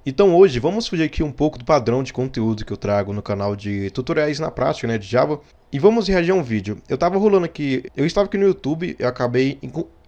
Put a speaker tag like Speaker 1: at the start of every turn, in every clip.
Speaker 1: Então hoje vamos fugir aqui um pouco do padrão de conteúdo que eu trago no canal de tutoriais na prática, né, de Java, e vamos reagir a um vídeo. Eu estava aqui no YouTube, eu acabei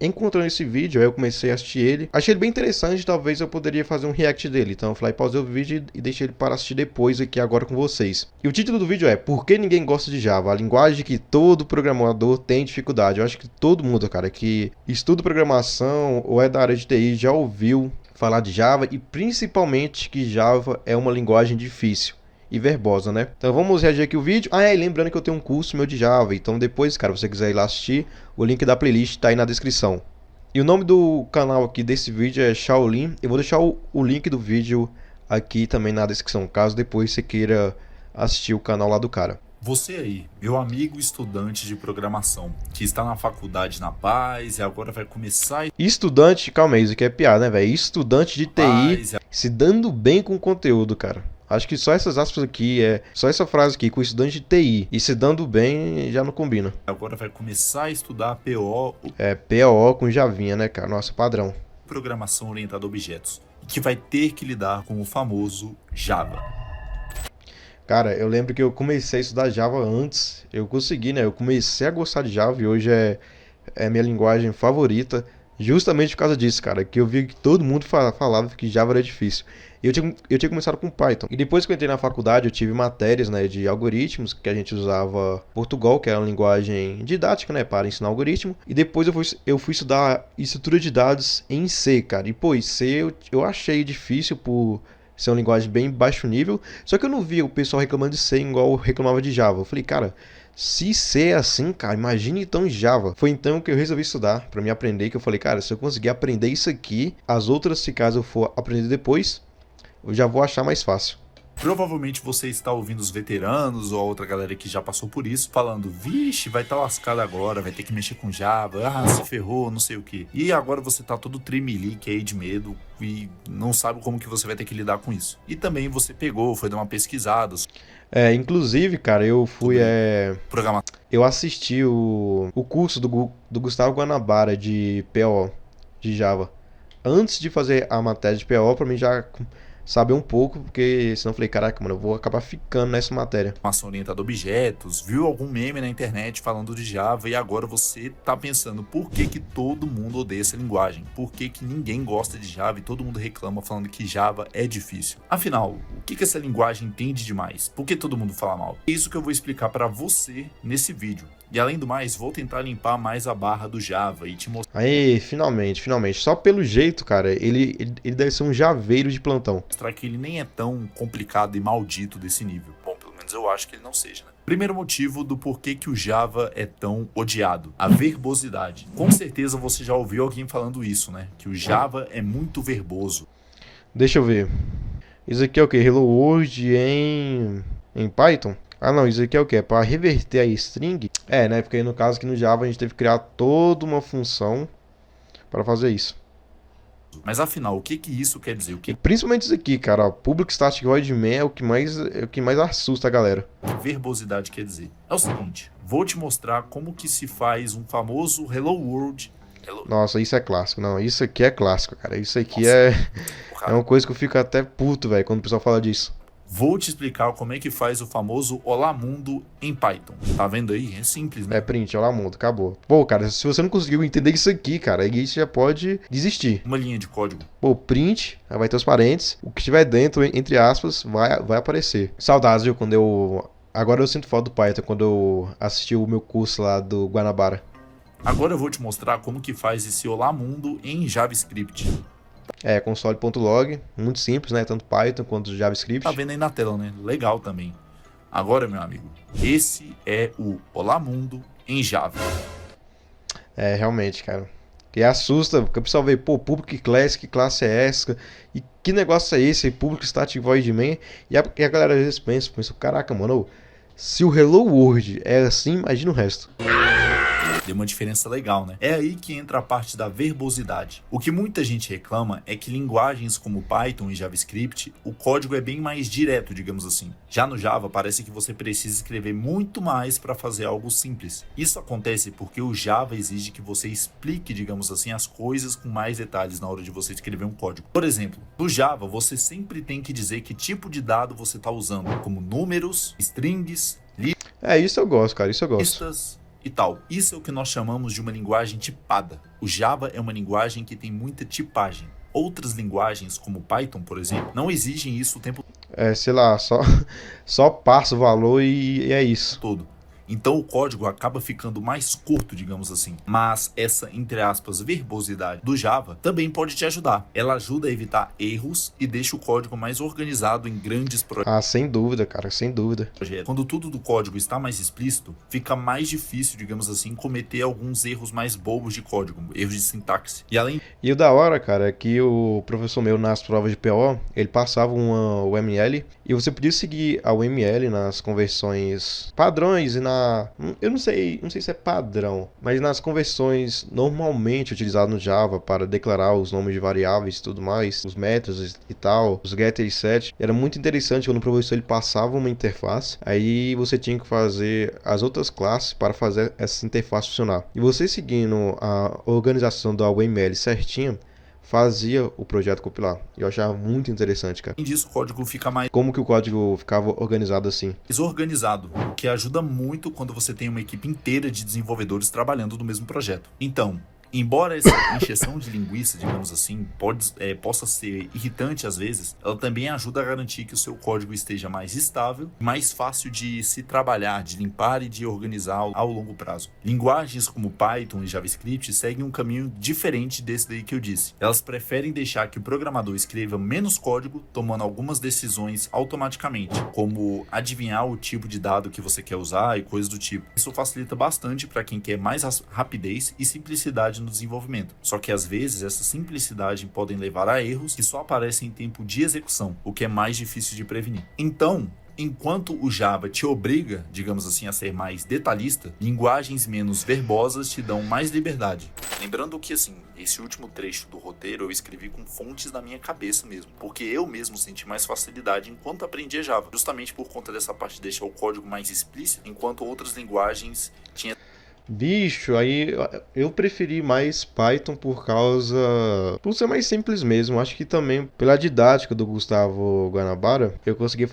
Speaker 1: encontrando esse vídeo, aí eu comecei a assistir ele. Achei ele bem interessante, talvez eu poderia fazer um react dele. Então eu falei, pausei o vídeo e deixei ele para assistir depois aqui agora com vocês. E o título do vídeo é Por que ninguém gosta de Java? A linguagem que todo programador tem dificuldade. Eu acho que todo mundo, cara, que estuda programação ou é da área de TI já ouviu falar de Java e principalmente que Java é uma linguagem difícil e verbosa, né? Então vamos reagir aqui o vídeo. E lembrando que eu tenho um curso meu de Java, então depois, cara, se você quiser ir lá assistir, o link da playlist tá aí na descrição. E o nome do canal aqui desse vídeo é Shaolin. Eu vou deixar o link do vídeo aqui também na descrição, caso depois você queira assistir o canal lá do cara.
Speaker 2: Você aí, meu amigo estudante de programação, que está na faculdade na paz e agora vai começar...
Speaker 1: Estudante, calma aí, isso aqui é piada, né, velho? Estudante de TI se dando bem com o conteúdo, cara. Acho que só essas aspas aqui, só essa frase aqui, com estudante de TI e se dando bem, já não combina.
Speaker 2: Agora vai começar a estudar PO...
Speaker 1: PO com Javinha, né, cara? Nossa, padrão.
Speaker 2: Programação orientada a objetos, que vai ter que lidar com o famoso Java.
Speaker 1: Cara, eu lembro que eu comecei a estudar Java antes, eu consegui, né? Eu comecei a gostar de Java e hoje é minha linguagem favorita, justamente por causa disso, cara, que eu vi que todo mundo falava que Java era difícil. E eu tinha começado com Python. E depois que eu entrei na faculdade, eu tive matérias, né, de algoritmos, que a gente usava Portugal, que é uma linguagem didática, né, para ensinar algoritmo. E depois eu fui estudar estrutura de dados em C, cara. E, pô, C eu achei difícil por ser uma linguagem bem baixo nível, só que eu não via o pessoal reclamando de C igual eu reclamava de Java. Eu falei, cara, se C é assim, cara, imagine então Java. Foi então que eu resolvi estudar para me aprender, que eu falei, cara, se eu conseguir aprender isso aqui, as outras, se caso eu for aprender depois, eu já vou achar mais fácil.
Speaker 2: Provavelmente você está ouvindo os veteranos ou a outra galera que já passou por isso, falando, vixe, vai estar lascado agora, vai ter que mexer com Java, se ferrou, não sei o que. E agora você tá todo tremelique aí de medo e não sabe como que você vai ter que lidar com isso. E também você foi dar uma pesquisada.
Speaker 1: Inclusive, cara, eu fui... Eu assisti o curso do Gustavo Guanabara de PO, de Java. Antes de fazer a matéria de PO, pra mim já... saber um pouco, porque senão eu falei, caraca, mano, eu vou acabar ficando nessa matéria.
Speaker 2: Programação orientada a objetos, viu algum meme na internet falando de Java e agora você tá pensando por que que todo mundo odeia essa linguagem? Por que que ninguém gosta de Java e todo mundo reclama falando que Java é difícil? Afinal, o que que essa linguagem tem de demais? Por que todo mundo fala mal? É isso que eu vou explicar para você nesse vídeo. E além do mais, vou tentar limpar mais a barra do Java e te mostrar...
Speaker 1: Aí, finalmente. Só pelo jeito, cara, ele deve ser um javeiro de plantão.
Speaker 2: Mostrar que ele nem é tão complicado e maldito desse nível. Bom, pelo menos eu acho que ele não seja, né? Primeiro motivo do porquê que o Java é tão odiado. A verbosidade. Com certeza você já ouviu alguém falando isso, né? Que o Java é muito verboso.
Speaker 1: Deixa eu ver. Isso aqui é o que? Hello World em Python? Ah não, isso aqui é o que? É para reverter a string? Né? Porque no caso aqui no Java a gente teve que criar toda uma função para fazer isso.
Speaker 2: Mas afinal, o que que isso quer dizer?
Speaker 1: Principalmente isso aqui, cara, ó, Public Static Void Main é o que mais assusta a galera.
Speaker 2: O que verbosidade quer dizer? É o seguinte, vou te mostrar como que se faz um famoso Hello World.
Speaker 1: Nossa, isso é clássico. Não, isso aqui é clássico, cara. Isso aqui é uma coisa que eu fico até puto, velho, quando o pessoal fala disso.
Speaker 2: Vou te explicar como é que faz o famoso Olá Mundo em Python. Tá vendo aí? É simples, né?
Speaker 1: Print, Olá Mundo, acabou. Pô, cara, se você não conseguiu entender isso aqui, cara, aí você já pode desistir.
Speaker 2: Uma linha de código.
Speaker 1: Pô, print, aí vai ter os parênteses. O que estiver dentro, entre aspas, vai aparecer. Saudades, viu, Agora eu sinto falta do Python, quando eu assisti o meu curso lá do Guanabara.
Speaker 2: Agora eu vou te mostrar como que faz esse Olá Mundo em JavaScript.
Speaker 1: Console.log, muito simples, né? Tanto Python quanto JavaScript.
Speaker 2: Tá vendo aí na tela, né? Legal também. Agora, meu amigo, esse é o Olá Mundo em Java.
Speaker 1: Realmente, cara. Que assusta, porque o pessoal vê, pô, Public Class, que classe é essa? E que negócio é esse? Public Static Void Main? E a galera às vezes pensa, caraca, mano, se o Hello World é assim, imagina o resto.
Speaker 2: Deu uma diferença legal, né? É aí que entra a parte da verbosidade. O que muita gente reclama é que linguagens como Python e JavaScript, o código é bem mais direto, digamos assim. Já no Java, parece que você precisa escrever muito mais para fazer algo simples. Isso acontece porque o Java exige que você explique, digamos assim, as coisas com mais detalhes na hora de você escrever um código. Por exemplo, no Java, você sempre tem que dizer que tipo de dado você está usando, como números, strings,
Speaker 1: Isso eu gosto, cara, isso eu gosto.
Speaker 2: listas e tal. Isso é o que nós chamamos de uma linguagem tipada. O Java é uma linguagem que tem muita tipagem. Outras linguagens, como Python, por exemplo, não exigem isso o tempo
Speaker 1: Sei lá, só passa o valor e é isso.
Speaker 2: todo. Então o código acaba ficando mais curto, digamos assim. Mas essa, entre aspas, verbosidade do Java também pode te ajudar. Ela ajuda a evitar erros e deixa o código mais organizado em grandes
Speaker 1: Sem dúvida, cara, sem dúvida.
Speaker 2: projetos. Quando tudo do código está mais explícito, fica mais difícil, digamos assim, cometer alguns erros mais bobos de código, erros de sintaxe. E além
Speaker 1: E o da hora, cara, é que o professor meu nas provas de PO, ele passava uma UML e você podia seguir a UML nas conversões padrões e eu não sei se é padrão, mas nas conversões normalmente utilizadas no Java para declarar os nomes de variáveis e tudo mais, os métodos e tal, os getter e set. Era muito interessante quando o professor ele passava uma interface, aí você tinha que fazer as outras classes para fazer essa interface funcionar. E você seguindo a organização da UML certinha, fazia o projeto compilar. Eu achava muito interessante, cara.
Speaker 2: disso, o código fica mais
Speaker 1: Como que o código ficava organizado assim.
Speaker 2: organizado, o que ajuda muito quando você tem uma equipe inteira de desenvolvedores trabalhando no mesmo projeto. Então, embora essa encheção de linguiça, digamos assim, possa ser irritante às vezes, ela também ajuda a garantir que o seu código esteja mais estável, mais fácil de se trabalhar, de limpar e de organizar ao longo prazo. Linguagens como Python e JavaScript seguem um caminho diferente desse daí que eu disse. Elas preferem deixar que o programador escreva menos código, tomando algumas decisões automaticamente, como adivinhar o tipo de dado que você quer usar e coisas do tipo. Isso facilita bastante para quem quer mais rapidez e simplicidade no desenvolvimento. Só que às vezes essa simplicidade podem levar a erros que só aparecem em tempo de execução, o que é mais difícil de prevenir. Então, enquanto o Java te obriga, digamos assim, a ser mais detalhista, linguagens menos verbosas te dão mais liberdade. Lembrando que, assim, esse último trecho do roteiro eu escrevi com fontes na minha cabeça mesmo, porque eu mesmo senti mais facilidade enquanto aprendia Java, justamente por conta dessa parte de deixar o código mais explícito, enquanto outras linguagens tinham
Speaker 1: Bicho, aí eu preferi mais Python por ser mais simples mesmo. Acho que também pela didática do Gustavo Guanabara, eu consegui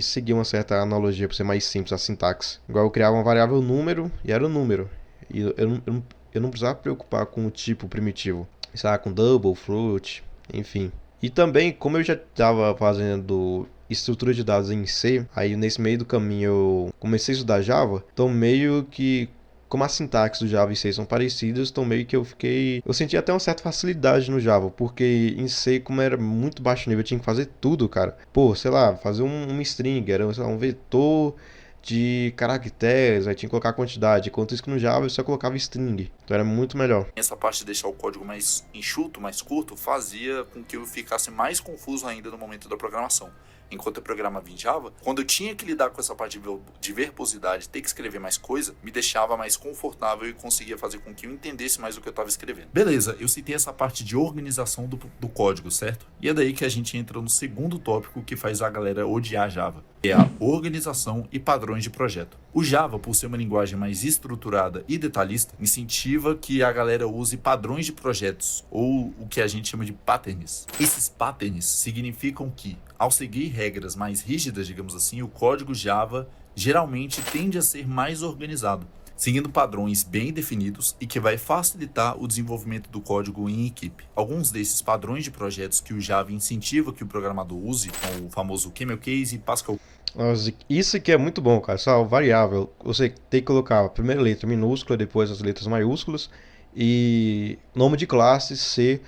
Speaker 1: seguir uma certa analogia para ser mais simples a sintaxe. Igual eu criava uma variável número e era o número. E eu não precisava preocupar com o tipo primitivo. Sabe, com double, float, enfim. E também, como eu já estava fazendo estrutura de dados em C, aí nesse meio do caminho eu comecei a estudar Java, então meio que como as sintaxes do Java e C são parecidas, então meio que eu senti até uma certa facilidade no Java, porque em C, como era muito baixo nível, eu tinha que fazer tudo, cara. Pô, sei lá, fazer um string, era sei lá, um vetor de caracteres, aí tinha que colocar a quantidade, enquanto isso que no Java eu só colocava string, então era muito melhor.
Speaker 2: essa parte de deixar o código mais enxuto, mais curto, fazia com que eu ficasse mais confuso ainda no momento da programação. Enquanto eu programava em Java, quando eu tinha que lidar com essa parte de verbosidade, ter que escrever mais coisa, me deixava mais confortável e conseguia fazer com que eu entendesse mais o que eu estava escrevendo. Beleza, eu citei essa parte de organização do código, certo? E é daí que a gente entra no segundo tópico que faz a galera odiar Java, que é a organização e padrões de projeto. O Java, por ser uma linguagem mais estruturada e detalhista, incentiva que a galera use padrões de projetos, ou o que a gente chama de patterns. Esses patterns significam que, ao seguir regras mais rígidas, digamos assim, o código Java geralmente tende a ser mais organizado, seguindo padrões bem definidos e que vai facilitar o desenvolvimento do código em equipe. Alguns desses padrões de projetos que o Java incentiva que o programador use, como o famoso Camel Case e Pascal.
Speaker 1: Nossa, isso que é muito bom, cara. Só variável, você tem que colocar a primeira letra minúscula, depois as letras maiúsculas e nome de classe ser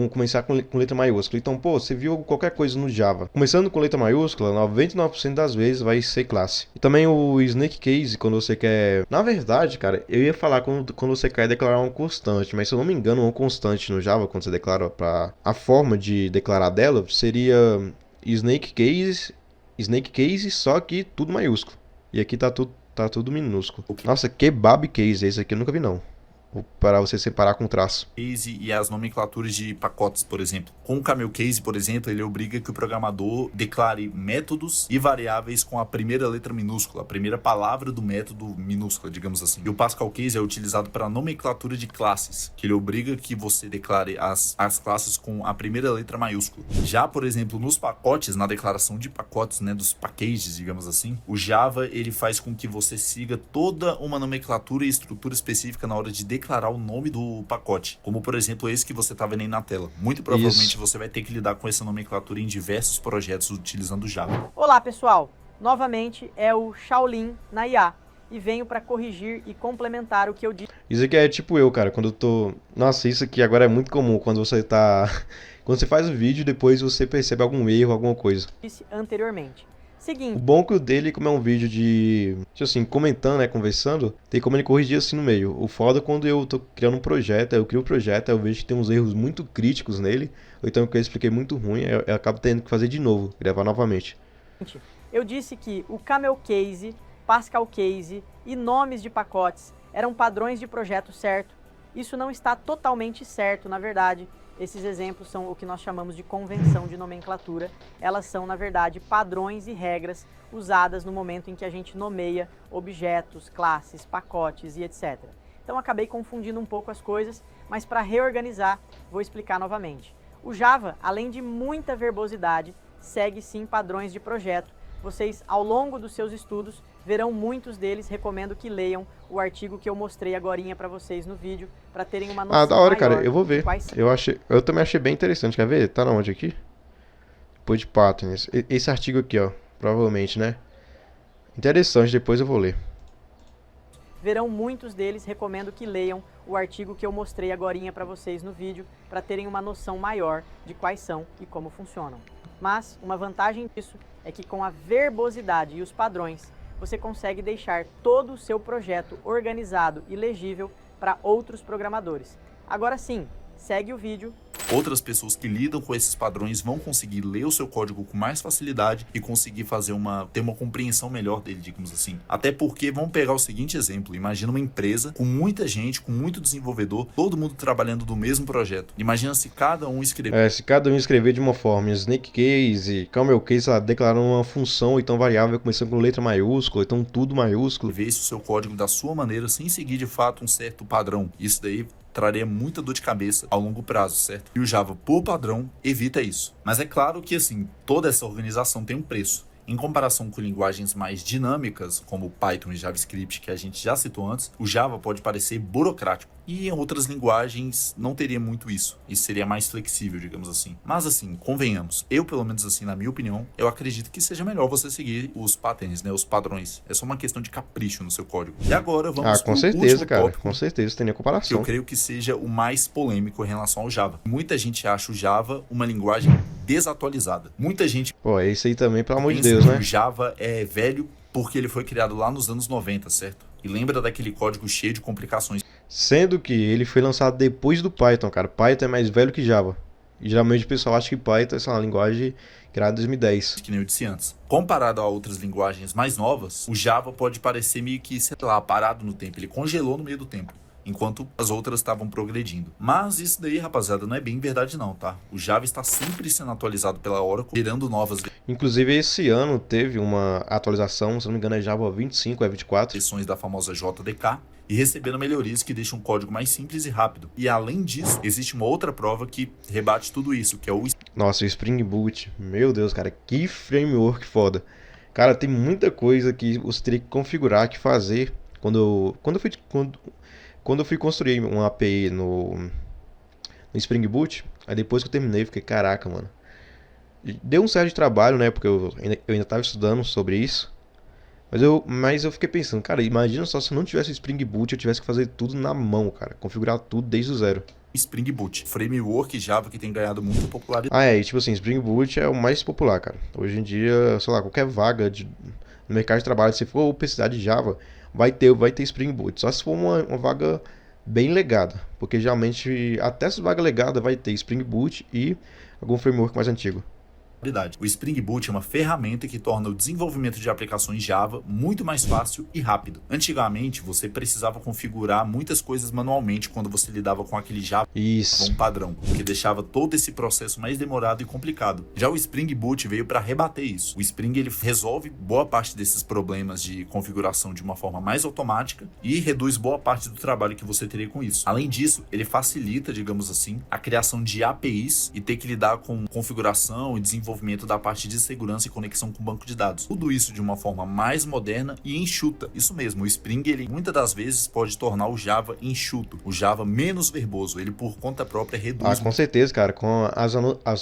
Speaker 1: começar com letra maiúscula. Então, pô, você viu qualquer coisa no Java começando com letra maiúscula, 99% das vezes vai ser classe. E também o snake case, quando você quer... Na verdade, cara, eu ia falar quando você quer declarar uma constante, mas se eu não me engano, uma constante no Java, quando você declara a forma de declarar dela, seria snake case, só que tudo maiúsculo. E aqui tá tudo tá tudo minúsculo. Nossa, kebab case, esse aqui eu nunca vi não. Para você separar com traço.
Speaker 2: Case e as nomenclaturas de pacotes, por exemplo. Com o Camel Case, por exemplo, ele obriga que o programador declare métodos e variáveis com a primeira letra minúscula, a primeira palavra do método minúscula, digamos assim. E o Pascal Case é utilizado para a nomenclatura de classes, que ele obriga que você declare as classes com a primeira letra maiúscula. Já, por exemplo, nos pacotes, na declaração de pacotes, né, dos packages, digamos assim, o Java ele faz com que você siga toda uma nomenclatura e estrutura específica na hora de declarar o nome do pacote, como por exemplo esse que você está vendo aí na tela. Muito provavelmente você vai ter que lidar com essa nomenclatura em diversos projetos utilizando o Java.
Speaker 3: Olá pessoal, novamente é o Shaolin na IA e venho para corrigir e complementar o que eu disse.
Speaker 1: Isso aqui é tipo eu, cara, quando eu tô... Nossa, isso aqui agora é muito comum, quando você tá... Quando você faz o vídeo, depois você percebe algum erro, alguma coisa.
Speaker 3: Disse anteriormente.
Speaker 1: O
Speaker 3: Seguinte.
Speaker 1: bom que o dele, como é um vídeo de, tipo assim, comentando, né, conversando, tem como ele corrigir assim no meio. O foda é quando eu tô criando um projeto, eu crio um projeto, eu vejo que tem uns erros muito críticos nele, ou então que eu expliquei muito ruim, eu acabo tendo que fazer de novo, gravar novamente.
Speaker 3: Eu disse que o Camel Case, Pascal Case e nomes de pacotes eram padrões de projeto certo. Isso não está totalmente certo, na verdade. Esses exemplos são o que nós chamamos de convenção de nomenclatura. Elas são, na verdade, padrões e regras usadas no momento em que a gente nomeia objetos, classes, pacotes e etc. Então acabei confundindo um pouco as coisas, mas para reorganizar, vou explicar novamente. O Java, além de muita verbosidade, segue sim padrões de projeto. Vocês, ao longo dos seus estudos, verão muitos deles. Recomendo que leiam o artigo que eu mostrei agorinha para vocês no vídeo, para terem uma noção
Speaker 1: da hora, cara,
Speaker 3: maior
Speaker 1: eu vou ver. Eu também achei bem interessante, quer ver? Tá na onde aqui? Depois de patterns. Esse artigo aqui, ó, provavelmente, né? Interessante, depois eu vou ler.
Speaker 3: Verão muitos deles, recomendo que leiam o artigo que eu mostrei agorinha para vocês no vídeo, para terem uma noção maior de quais são e como funcionam. Mas uma vantagem disso é que com a verbosidade e os padrões, você consegue deixar todo o seu projeto organizado e legível para outros programadores. Agora sim, segue o vídeo.
Speaker 2: Outras pessoas que lidam com esses padrões vão conseguir ler o seu código com mais facilidade e conseguir ter uma compreensão melhor dele, digamos assim. Até porque, vamos pegar o seguinte exemplo, imagina uma empresa com muita gente, com muito desenvolvedor, todo mundo trabalhando do mesmo projeto. Imagina se cada um escrever...
Speaker 1: Se cada um escrever de uma forma, Snake Case, Camel Case, declarando uma função, ou então variável, começando com letra maiúscula, então tudo maiúsculo.
Speaker 2: Ver se o seu código da sua maneira, sem seguir de fato um certo padrão. Isso daí traria muita dor de cabeça ao longo prazo, certo? E o Java, por padrão, evita isso. Mas é claro que, assim, toda essa organização tem um preço. Em comparação com linguagens mais dinâmicas, como Python e JavaScript, que a gente já citou antes, o Java pode parecer burocrático. E em outras linguagens não teria muito isso. Isso seria mais flexível, digamos assim. Mas assim, convenhamos. Eu, pelo menos assim, na minha opinião, eu acredito que seja melhor você seguir os patterns, né? Os padrões. É só uma questão de capricho no seu código. E agora vamos
Speaker 1: com certeza, cara. Tópico, com certeza, tem nem comparação.
Speaker 2: Que eu creio que seja o mais polêmico em relação ao Java. Muita gente acha o Java uma linguagem desatualizada. Muita gente...
Speaker 1: Pô, é isso aí também, pelo amor de Deus, né?
Speaker 2: O Java é velho porque ele foi criado lá nos anos 90, certo? E lembra daquele código cheio de complicações.
Speaker 1: Sendo que ele foi lançado depois do Python, cara. Python é mais velho que Java. E geralmente o pessoal acha que Python é uma linguagem criada em 2010.
Speaker 2: Que nem eu disse antes. Comparado a outras linguagens mais novas, o Java pode parecer meio que, sei lá, parado no tempo. Ele congelou no meio do tempo, enquanto as outras estavam progredindo. Mas isso daí, rapaziada, não é bem verdade não, tá? O Java está sempre sendo atualizado pela Oracle, gerando novas...
Speaker 1: Inclusive, esse ano teve uma atualização, se não me engano é Java 25 ou 24.
Speaker 2: Versões da famosa JDK, e recebendo melhorias que deixam o código mais simples e rápido. E além disso, existe uma outra prova que rebate tudo isso, que é o...
Speaker 1: Nossa, o Spring Boot. Meu Deus, cara, que framework foda. Cara, tem muita coisa que você teria que configurar, que fazer. Quando eu fui construir uma API no Spring Boot, aí depois que eu terminei, eu fiquei, caraca, mano. Deu um certo trabalho, né, porque eu ainda tava estudando sobre isso. Mas eu fiquei pensando, cara, imagina só se eu não tivesse o Spring Boot, eu tivesse que fazer tudo na mão, cara. Configurar tudo desde o zero.
Speaker 2: Spring Boot, framework Java que tem ganhado muita popularidade.
Speaker 1: E tipo assim, Spring Boot é o mais popular, cara. Hoje em dia, sei lá, qualquer vaga no mercado de trabalho, se for precisar de Java, vai ter Spring Boot. Só se for uma vaga bem legada, porque geralmente até essa vaga legada vai ter Spring Boot e algum framework mais antigo.
Speaker 2: O Spring Boot é uma ferramenta que torna o desenvolvimento de aplicações Java muito mais fácil e rápido. Antigamente, você precisava configurar muitas coisas manualmente quando você lidava com aquele Java padrão, o que deixava todo esse processo mais demorado e complicado. Já o Spring Boot veio para rebater isso. O Spring ele resolve boa parte desses problemas de configuração de uma forma mais automática e reduz boa parte do trabalho que você teria com isso. Além disso, ele facilita, digamos assim, a criação de APIs e ter que lidar com configuração e desenvolvimento da parte de segurança e conexão com o banco de dados. Tudo isso de uma forma mais moderna e enxuta. Isso mesmo, o Spring, ele muitas das vezes pode tornar o Java enxuto, o Java menos verboso. Ele por conta própria reduz.
Speaker 1: Com certeza, cara. Com as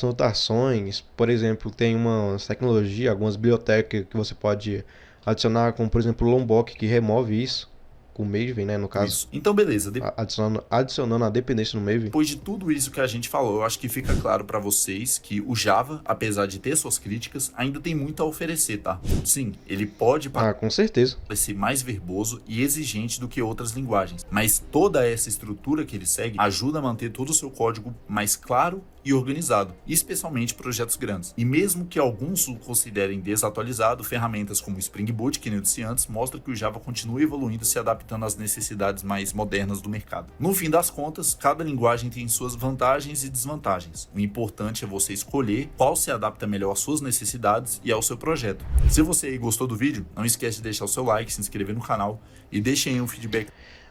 Speaker 1: anotações, por exemplo, tem uma tecnologia, algumas bibliotecas que você pode adicionar, como por exemplo o Lombok, que remove isso. O Maven, né, no caso.
Speaker 2: Isso. Então, beleza.
Speaker 1: Adicionando a dependência no Maven.
Speaker 2: Depois de tudo isso que a gente falou, eu acho que fica claro para vocês que o Java, apesar de ter suas críticas, ainda tem muito a oferecer, tá? Sim, ele pode
Speaker 1: com certeza
Speaker 2: parecer mais verboso e exigente do que outras linguagens, mas toda essa estrutura que ele segue ajuda a manter todo o seu código mais claro e organizado, especialmente projetos grandes. E mesmo que alguns o considerem desatualizado, ferramentas como o Spring Boot, que eu disse antes, mostram que o Java continua evoluindo e se adaptando às necessidades mais modernas do mercado. No fim das contas, cada linguagem tem suas vantagens e desvantagens. O importante é você escolher qual se adapta melhor às suas necessidades e ao seu projeto. Se você aí gostou do vídeo, não esquece de deixar o seu like, se inscrever no canal e deixe aí um feedback.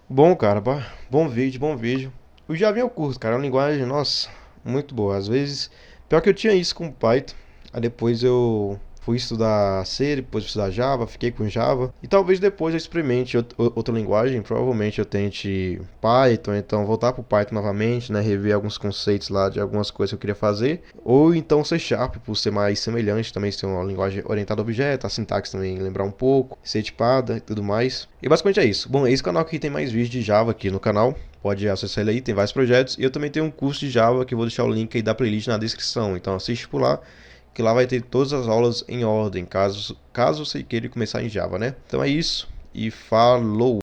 Speaker 1: Bom, cara, bom vídeo. O Java eu curto, cara, é uma linguagem, nossa, muito boa. Às vezes, pior que eu tinha isso com Python, aí depois eu fui estudar C, depois fui estudar Java, fiquei com Java. E talvez depois eu experimente outra linguagem, provavelmente eu tente Python, então voltar pro Python novamente, né, rever alguns conceitos lá de algumas coisas que eu queria fazer. Ou então C Sharp, por ser mais semelhante, também ser uma linguagem orientada a objeto, a sintaxe também lembrar um pouco, ser tipada e tudo mais. E basicamente é isso. Bom, esse canal aqui tem mais vídeos de Java aqui no canal. Pode acessar ele aí, tem vários projetos. E eu também tenho um curso de Java que eu vou deixar o link aí da playlist na descrição. Então assiste por lá, que lá vai ter todas as aulas em ordem, caso você queira começar em Java, né? Então é isso e falou!